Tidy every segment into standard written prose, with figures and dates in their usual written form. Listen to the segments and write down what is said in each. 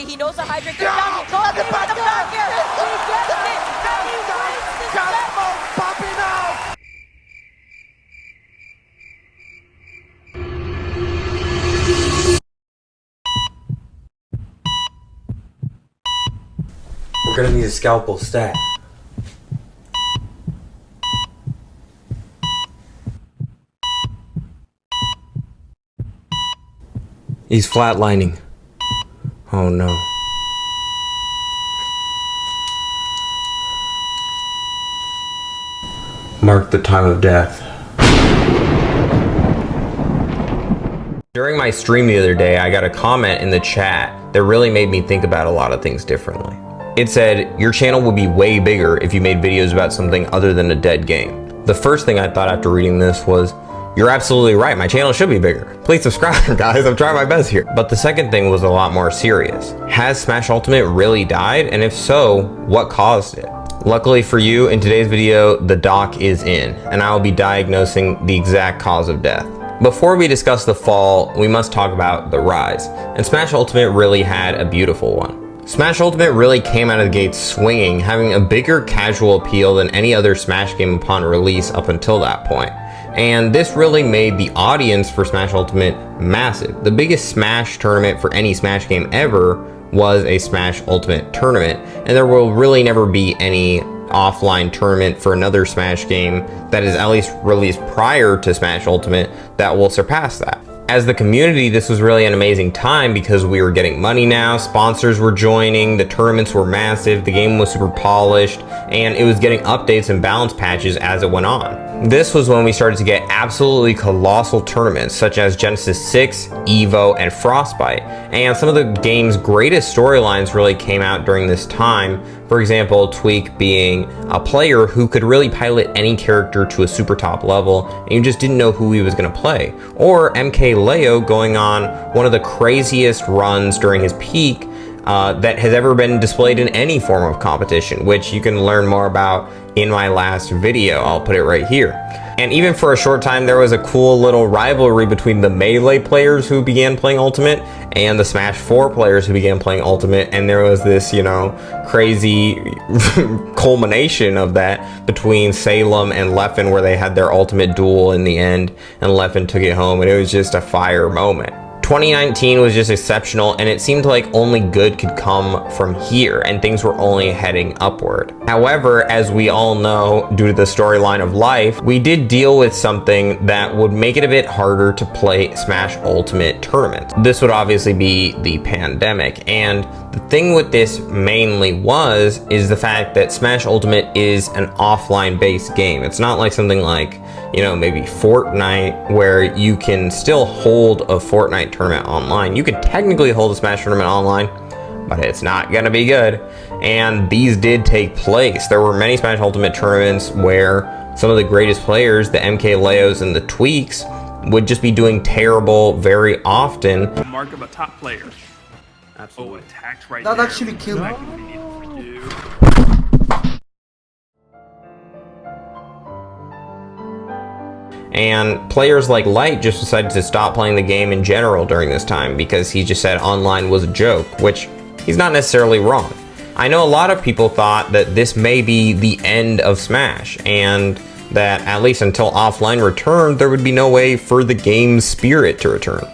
quickly. He knows the hydrant goes down. He goes in with the back air. He gets it. And he wins the set. Popping out. We're gonna need a scalpel stat. He's flatlining. Oh no. Mark the time of death. During my stream the other day, I got a comment in the chat that really made me think about a lot of things differently. It said, your channel would be way bigger if you made videos about something other than a dead game. The first thing I thought after reading this was, you're absolutely right, my channel should be bigger. Please subscribe, guys, I'm trying my best here. But the second thing was a lot more serious. Has Smash Ultimate really died? And if so, what caused it? Luckily for you, in today's video, the doc is in, and I will be diagnosing the exact cause of death. Before we discuss the fall, we must talk about the rise. And Smash Ultimate really had a beautiful one. Smash Ultimate really came out of the gate swinging, having a bigger casual appeal than any other Smash game upon release up until that point. And this really made the audience for Smash Ultimate massive. The biggest Smash tournament for any Smash game ever was a Smash Ultimate tournament, and there will really never be any offline tournament for another Smash game that is at least released prior to Smash Ultimate that will surpass that. As the community, this was really an amazing time because we were getting money now, sponsors were joining, the tournaments were massive, the game was super polished, and it was getting updates and balance patches as it went on. This was when we started to get absolutely colossal tournaments such as Genesis 6, Evo, and Frostbite. And some of the game's greatest storylines really came out during this time. For example, Tweak being a player who could really pilot any character to a super top level, and you just didn't know who he was going to play. Or MKLeo going on one of the craziest runs during his peak that has ever been displayed in any form of competition, which you can learn more about in my last video. I'll put it right here. And even for a short time, there was a cool little rivalry between the Melee players who began playing Ultimate and the Smash 4 players who began playing Ultimate. And there was this, you know, crazy culmination of that between Salem and Leffen, where they had their Ultimate duel in the end, and Leffen took it home, and it was just a fire moment. 2019 was just exceptional, and it seemed like only good could come from here, and things were only heading upward. However, as we all know, due to the storyline of life, we did deal with something that would make it a bit harder to play Smash Ultimate tournaments. This would obviously be the pandemic, and the thing with this mainly is the fact that Smash Ultimate is an offline based game. It's not like something like, you know, maybe Fortnite, where you can still hold a Fortnite tournament online. You could technically hold a Smash tournament online, but it's not gonna be good. And these did take place. There were many Smash Ultimate tournaments where some of the greatest players, the MKLeos and the Tweaks, would just be doing terrible very often. Mark of a top player. Absolutely. Oh, attacked right That there. actually killed Back him. convenient for you. And players like Light just decided to stop playing the game in general during this time because he just said online was a joke, which he's not necessarily wrong. I know a lot of people thought that this may be the end of Smash, and that at least until offline returned, there would be no way for the game's spirit to return.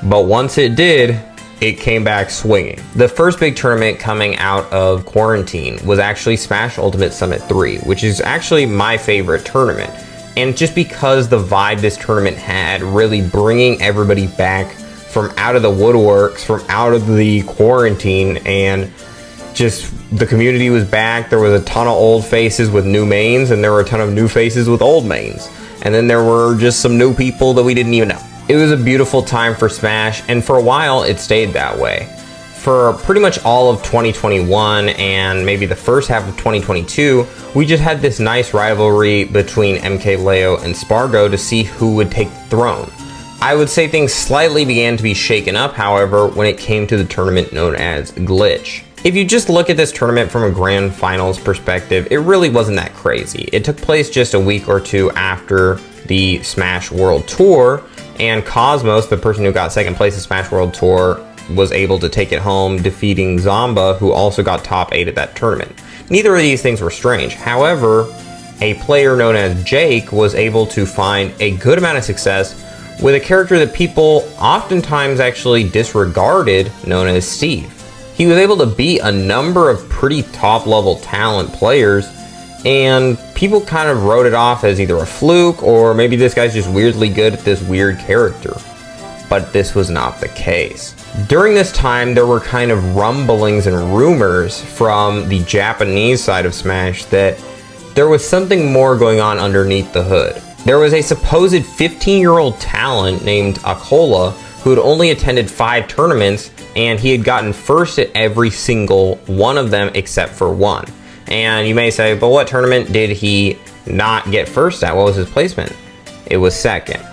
But once it did, it came back swinging. The first big tournament coming out of quarantine was actually Smash Ultimate Summit 3, which is actually my favorite tournament. And just because the vibe this tournament had, really bringing everybody back from out of the woodworks, from out of the quarantine, and just the community was back. There was a ton of old faces with new mains, and there were a ton of new faces with old mains. And then there were just some new people that we didn't even know. It was a beautiful time for Smash, and for a while it stayed that way. For pretty much all of 2021 and maybe the first half of 2022, we just had this nice rivalry between MKLeo and Spargo to see who would take the throne. I would say things slightly began to be shaken up, however, when it came to the tournament known as Glitch. If you just look at this tournament from a grand finals perspective, it really wasn't that crazy. It took place just a week or two after the Smash World Tour, and Cosmos, the person who got second place at Smash World Tour, was able to take it home, defeating Zomba, who also got top 8 at that tournament. Neither of these things were strange. However, a player known as Jake was able to find a good amount of success with a character that people oftentimes actually disregarded, known as Steve. He was able to beat a number of pretty top-level talent players, and people kind of wrote it off as either a fluke or maybe this guy's just weirdly good at this weird character. But this was not the case. During this time, there were kind of rumblings and rumors from the Japanese side of Smash that there was something more going on underneath the hood. There was a supposed 15-year-old talent named Akola who had only attended 5 tournaments, and he had gotten first at every single one of them except for one. And you may say, but what tournament did he not get first at? What was his placement? It was second.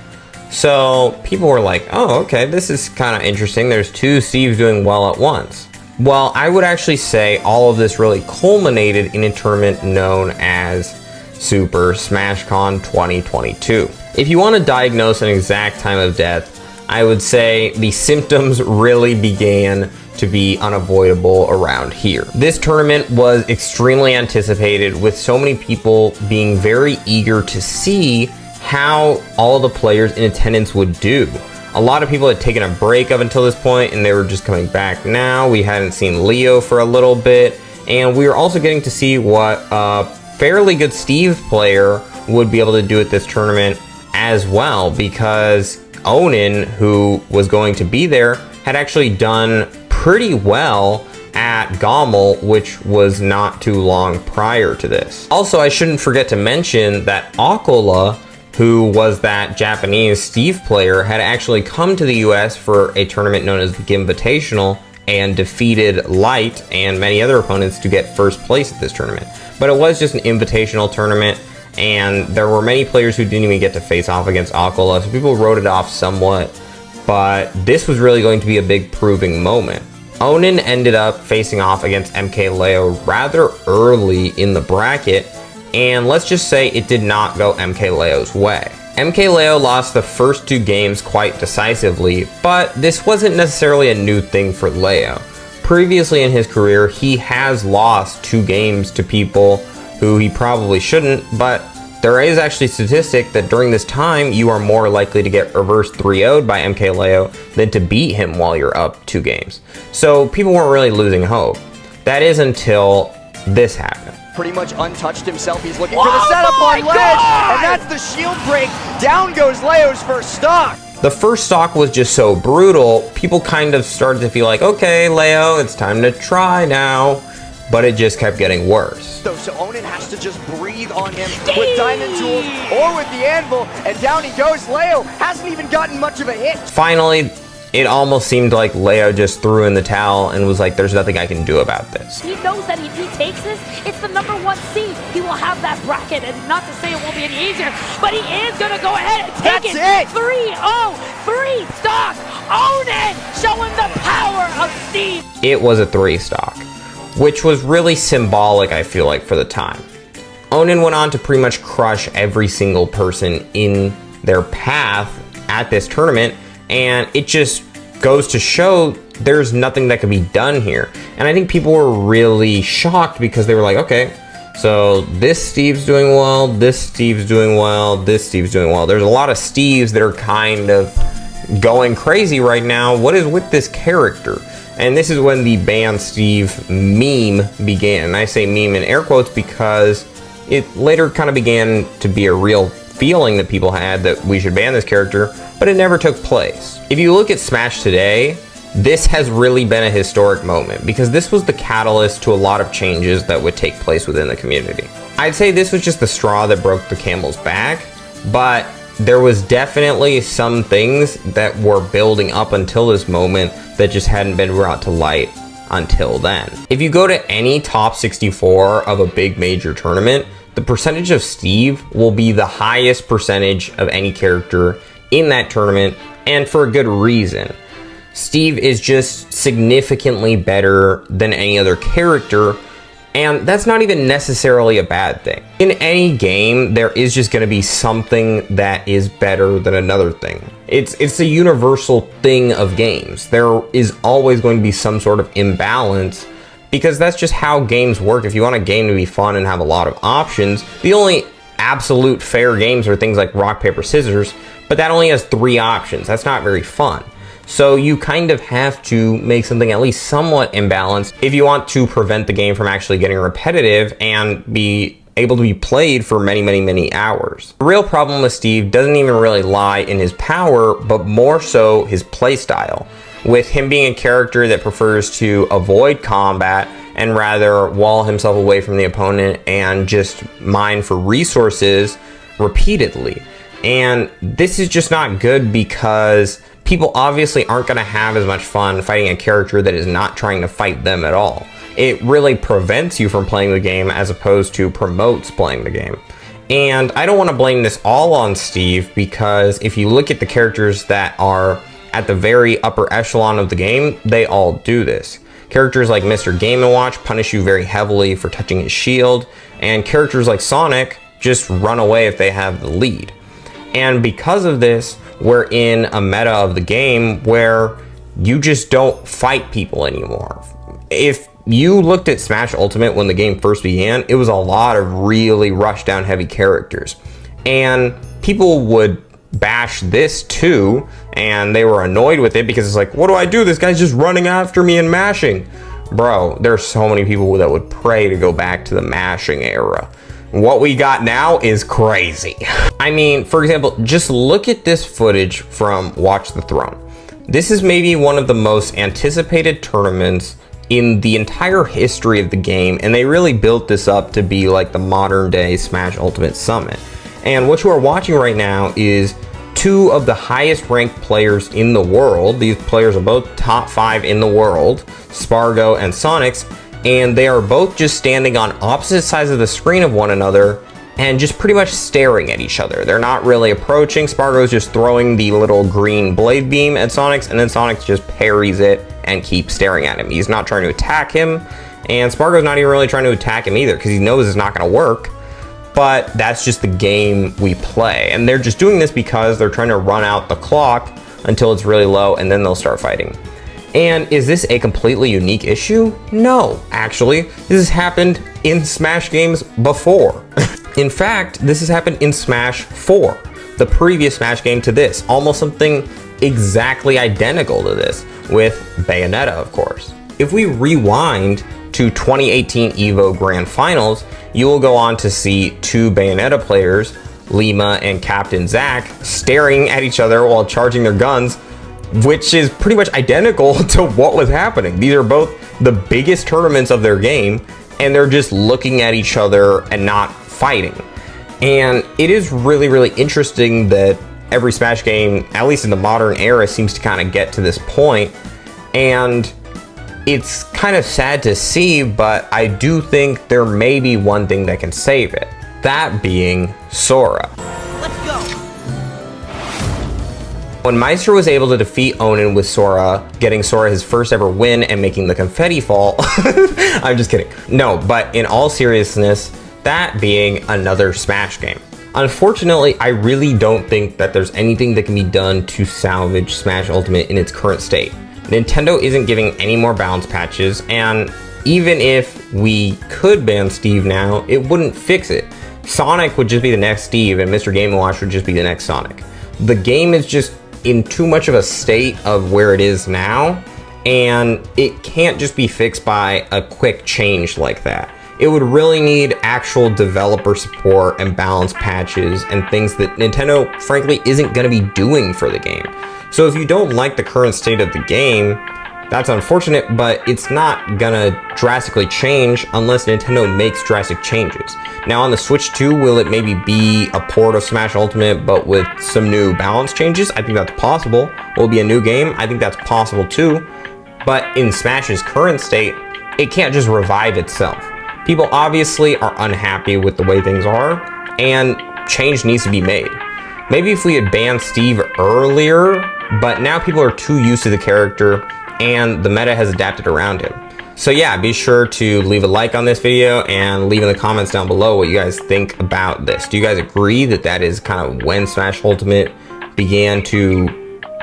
So people were like, oh, okay, this is kind of interesting. There's 2 Steves doing well at once. Well, I would actually say all of this really culminated in a tournament known as Super Smash Con 2022. If you want to diagnose an exact time of death, I would say the symptoms really began to be unavoidable around here. This tournament was extremely anticipated, with so many people being very eager to see how all the players in attendance would do. A lot of people had taken a break up until this point and they were just coming back now. We hadn't seen Leo for a little bit, and we were also getting to see what a fairly good Steve player would be able to do at this tournament as well, because Onin, who was going to be there, had actually done pretty well at Gommel, which was not too long prior to this. Also, I shouldn't forget to mention that Akola, who was that Japanese Steve player, had actually come to the US for a tournament known as the Invitational and defeated Light and many other opponents to get first place at this tournament. But it was just an invitational tournament, and there were many players who didn't even get to face off against Akola, so people wrote it off somewhat, but this was really going to be a big proving moment. Onin ended up facing off against MK Leo rather early in the bracket, and let's just say it did not go MK Leo's way. MK Leo lost the first 2 games quite decisively, but this wasn't necessarily a new thing for Leo. Previously in his career, he has lost 2 games to people who he probably shouldn't, but there is actually a statistic that during this time, you are more likely to get reverse 3-0'd by MK Leo than to beat him while you're up 2 games. So people weren't really losing hope. That is until this happened. Pretty much untouched himself. He's looking for the setup on ledge, and that's the shield break. Down goes Leo's first stock. The first stock was just so brutal, people kind of started to feel like, okay, Leo, it's time to try now. But it just kept getting worse. So Onin has to just breathe on him with diamond tools or with the anvil, and down he goes. Leo hasn't even gotten much of a hit. Finally, it almost seemed like Leo just threw in the towel and was like, there's nothing I can do about this. He knows that if he takes this, it's the #1 seed. He will have that bracket, and not to say it won't be any easier, but he is going to go ahead and take That's it. 3-0, 3 stock. Onin showing the power of Steve. It was a 3 stock, which was really symbolic, I feel like, for the time. Onin went on to pretty much crush every single person in their path at this tournament, and it just goes to show there's nothing that can be done here. And I think people were really shocked because they were like, okay, so this Steve's doing well, this Steve's doing well, this Steve's doing well. There's a lot of Steves that are kind of going crazy right now. What is with this character? And this is when the ban Steve meme began. And I say meme in air quotes because it later kind of began to be a real feeling that people had that we should ban this character, but it never took place. If you look at Smash today, this has really been a historic moment because this was the catalyst to a lot of changes that would take place within the community. I'd say this was just the straw that broke the camel's back, but there was definitely some things that were building up until this moment that just hadn't been brought to light until then. If you go to any top 64 of a big major tournament, the percentage of Steve will be the highest percentage of any character in that tournament, and for a good reason. Steve is just significantly better than any other character, and that's not even necessarily a bad thing. In any game, there is just going to be something that is better than another thing. It's a universal thing of games. There is always going to be some sort of imbalance because that's just how games work. If you want a game to be fun and have a lot of options, the only absolute fair games are things like rock, paper, scissors, but that only has 3 options. That's not very fun. So you kind of have to make something at least somewhat imbalanced if you want to prevent the game from actually getting repetitive and be able to be played for many, many, many hours. The real problem with Steve doesn't even really lie in his power, but more so his playstyle. With him being a character that prefers to avoid combat and rather wall himself away from the opponent and just mine for resources repeatedly. And this is just not good because people obviously aren't going to have as much fun fighting a character that is not trying to fight them at all. It really prevents you from playing the game as opposed to promotes playing the game. And I don't want to blame this all on Steve because if you look at the characters that are at the very upper echelon of the game, they all do this. Characters like Mr. Game & Watch punish you very heavily for touching his shield, and characters like Sonic just run away if they have the lead. And because of this, we're in a meta of the game where you just don't fight people anymore. If you looked at Smash Ultimate when the game first began, it was a lot of really rushed down heavy characters. And people would bash this too, and they were annoyed with it because it's like, what do I do? This guy's just running after me and mashing. Bro, there's so many people that would pray to go back to the mashing era. What we got now is crazy. I mean, for example, just look at this footage from Watch the Throne. This is maybe one of the most anticipated tournaments in the entire history of the game, and they really built this up to be like the modern day Smash Ultimate Summit. And what you are watching right now is 2 of the highest ranked players in the world. These players are both top 5 in the world, Spargo and Sonix, and they are both just standing on opposite sides of the screen of one another and just pretty much staring at each other. They're not really approaching. Spargo's just throwing the little green blade beam at Sonix, and then Sonix just parries it and keeps staring at him. He's not trying to attack him, and Spargo's not even really trying to attack him either because he knows it's not going to work. But that's just the game we play, and they're just doing this because they're trying to run out the clock until it's really low, and then they'll start fighting. And is this a completely unique issue? No, actually, this has happened in Smash games before. In fact, this has happened in Smash 4, the previous Smash game to this, almost something exactly identical to this, with Bayonetta, of course. If we rewind to 2018 EVO Grand Finals, you will go on to see 2 Bayonetta players, Lima and Captain Zack, staring at each other while charging their guns, which is pretty much identical to what was happening. These are both the biggest tournaments of their game, and they're just looking at each other and not fighting. And it is really, really interesting that every Smash game, at least in the modern era, seems to kind of get to this point. And it's kind of sad to see, but I do think there may be one thing that can save it. That being Sora. Let's go. When Meister was able to defeat Onin with Sora, getting Sora his first ever win and making the confetti fall, I'm just kidding. No, but in all seriousness, that being another Smash game. Unfortunately, I really don't think that there's anything that can be done to salvage Smash Ultimate in its current state. Nintendo isn't giving any more balance patches, and even if we could ban Steve now, it wouldn't fix it. Sonic would just be the next Steve, and Mr. Game & Watch would just be the next Sonic. The game is just in too much of a state of where it is now, and it can't just be fixed by a quick change like that. It would really need actual developer support and balance patches and things that Nintendo, frankly, isn't going to be doing for the game. So if you don't like the current state of the game, that's unfortunate, but it's not gonna drastically change unless Nintendo makes drastic changes. Now on the Switch 2, will it maybe be a port of Smash Ultimate but with some new balance changes? I think that's possible. Will it be a new game? I think that's possible too. But in Smash's current state, it can't just revive itself. People obviously are unhappy with the way things are, and change needs to be made. Maybe if we had banned Steve earlier, but now people are too used to the character and the meta has adapted around him. So yeah, be sure to leave a like on this video and leave in the comments down below what you guys think about this. Do you guys agree that that is kind of when Smash Ultimate began to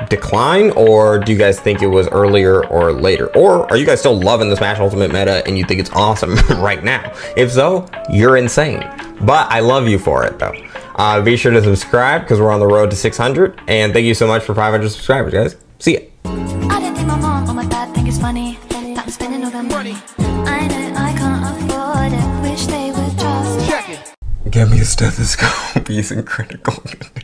decline, or do you guys think it was earlier or later? Or are you guys still loving the Smash Ultimate meta and you think it's awesome right now? If so, you're insane. But I love you for it though. Be sure to subscribe because we're on the road to 600, and thank you so much for 500 subscribers, guys. See ya. I didn't think my mom or my dad think it's funny that I'm spending all that money. I know I can't afford it. Wish they would just check it. Get me a stethoscope. He's in critical condition.